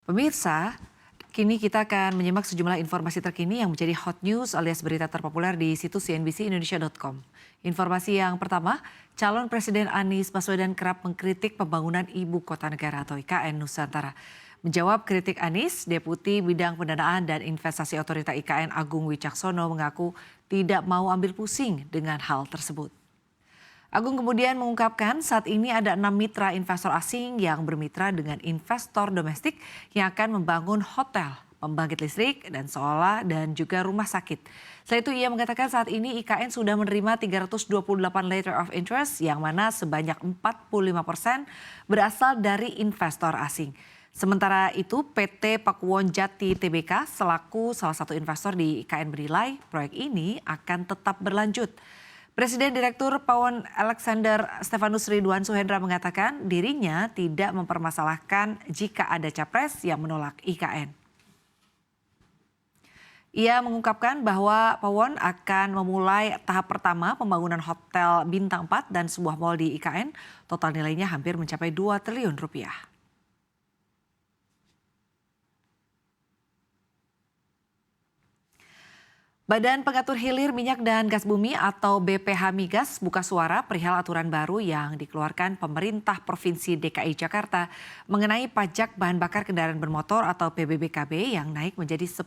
Pemirsa, kini kita akan menyimak sejumlah informasi terkini yang menjadi hot news alias berita terpopuler di situs cnbcindonesia.com. Informasi yang pertama, calon Presiden Anies Baswedan kerap mengkritik pembangunan Ibu Kota Negara atau IKN Nusantara. Menjawab kritik Anies, Deputi Bidang Pendanaan dan Investasi Otorita IKN Agung Wicaksono mengaku tidak mau ambil pusing dengan hal tersebut. Agung kemudian mengungkapkan saat ini ada 6 mitra investor asing yang bermitra dengan investor domestik yang akan membangun hotel, pembangkit listrik, dan sekolah dan juga rumah sakit. Selain itu ia mengatakan saat ini IKN sudah menerima 328 letter of interest yang mana sebanyak 45% berasal dari investor asing. Sementara itu PT Pakuwon Jati Tbk selaku salah satu investor di IKN menilai proyek ini akan tetap berlanjut. Presiden Direktur Pawon Alexander Stefanus Ridwan Suhendra mengatakan dirinya tidak mempermasalahkan jika ada capres yang menolak IKN. Ia mengungkapkan bahwa Pawon akan memulai tahap pertama pembangunan hotel bintang 4 dan sebuah mal di IKN. Total nilainya hampir mencapai 2 triliun rupiah. Badan Pengatur Hilir Minyak dan Gas Bumi atau BPH Migas buka suara perihal aturan baru yang dikeluarkan pemerintah Provinsi DKI Jakarta mengenai pajak bahan bakar kendaraan bermotor atau PBBKB yang naik menjadi 10%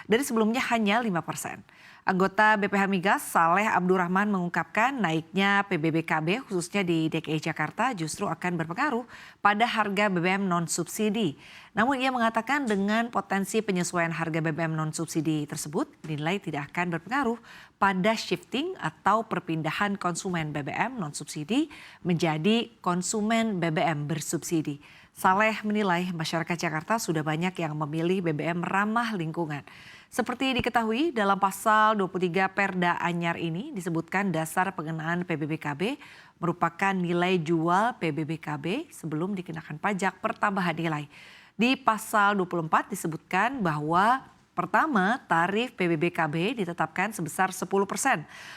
dari sebelumnya hanya 5%. Anggota BPH Migas Saleh Abdurrahman mengungkapkan naiknya PBBKB khususnya di DKI Jakarta justru akan berpengaruh pada harga BBM non-subsidi. Namun ia mengatakan dengan potensi penyesuaian harga BBM non-subsidi tersebut dinilai tidak akan berpengaruh pada shifting atau perpindahan konsumen BBM non-subsidi menjadi konsumen BBM bersubsidi. Saleh menilai masyarakat Jakarta sudah banyak yang memilih BBM ramah lingkungan. Seperti diketahui dalam pasal 23 Perda Anyar ini disebutkan dasar pengenaan PBBKB merupakan nilai jual PBBKB sebelum dikenakan pajak pertambahan nilai. Di pasal 24 disebutkan bahwa pertama, tarif PBBKB ditetapkan sebesar 10%.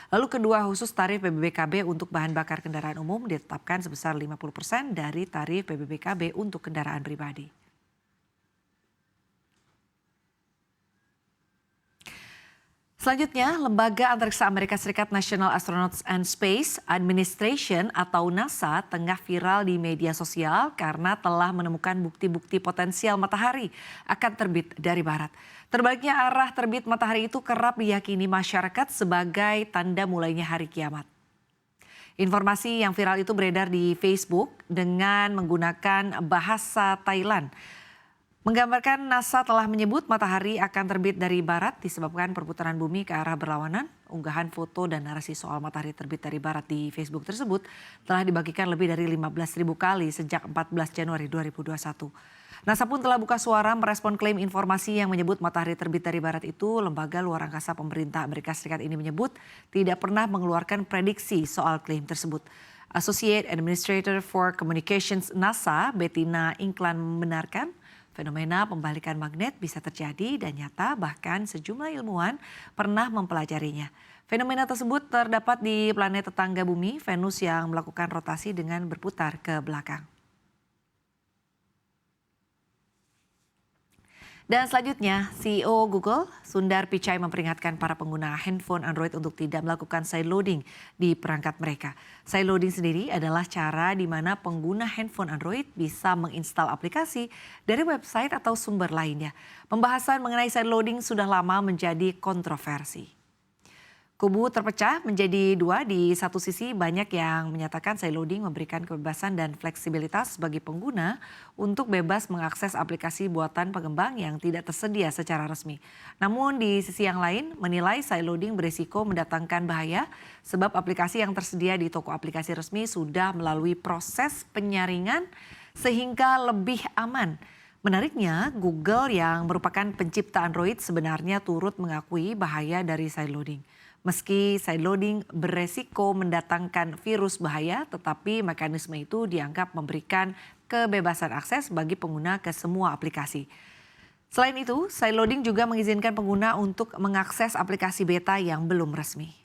Lalu kedua, khusus tarif PBBKB untuk bahan bakar kendaraan umum ditetapkan sebesar 50% dari tarif PBBKB untuk kendaraan pribadi. Selanjutnya, Lembaga Antariksa Amerika Serikat National Astronaut and Space Administration atau NASA tengah viral di media sosial karena telah menemukan bukti-bukti potensial matahari akan terbit dari barat. Terbaliknya arah terbit matahari itu kerap diyakini masyarakat sebagai tanda mulainya hari kiamat. Informasi yang viral itu beredar di Facebook dengan menggunakan bahasa Thailand. Menggambarkan NASA telah menyebut matahari akan terbit dari barat disebabkan perputaran bumi ke arah berlawanan. Unggahan foto dan narasi soal matahari terbit dari barat di Facebook tersebut telah dibagikan lebih dari 15.000 kali sejak 14 Januari 2021. NASA pun telah buka suara merespon klaim informasi yang menyebut matahari terbit dari barat itu. Lembaga luar angkasa pemerintah Amerika Serikat ini menyebut tidak pernah mengeluarkan prediksi soal klaim tersebut. Associate Administrator for Communications NASA, Bettina Inclan membenarkan fenomena pembalikan magnet bisa terjadi dan nyata bahkan sejumlah ilmuwan pernah mempelajarinya. Fenomena tersebut terdapat di planet tetangga bumi, Venus yang melakukan rotasi dengan berputar ke belakang. Dan selanjutnya, CEO Google, Sundar Pichai memperingatkan para pengguna handphone Android untuk tidak melakukan sideloading di perangkat mereka. Sideloading sendiri adalah cara di mana pengguna handphone Android bisa menginstal aplikasi dari website atau sumber lainnya. Pembahasan mengenai sideloading sudah lama menjadi kontroversi. Kubu terpecah menjadi dua. Di satu sisi banyak yang menyatakan sideloading memberikan kebebasan dan fleksibilitas bagi pengguna untuk bebas mengakses aplikasi buatan pengembang yang tidak tersedia secara resmi. Namun di sisi yang lain menilai sideloading berisiko mendatangkan bahaya sebab aplikasi yang tersedia di toko aplikasi resmi sudah melalui proses penyaringan sehingga lebih aman. Menariknya, Google yang merupakan pencipta Android sebenarnya turut mengakui bahaya dari sideloading. Meski sideloading beresiko mendatangkan virus bahaya, tetapi mekanisme itu dianggap memberikan kebebasan akses bagi pengguna ke semua aplikasi. Selain itu, sideloading juga mengizinkan pengguna untuk mengakses aplikasi beta yang belum resmi.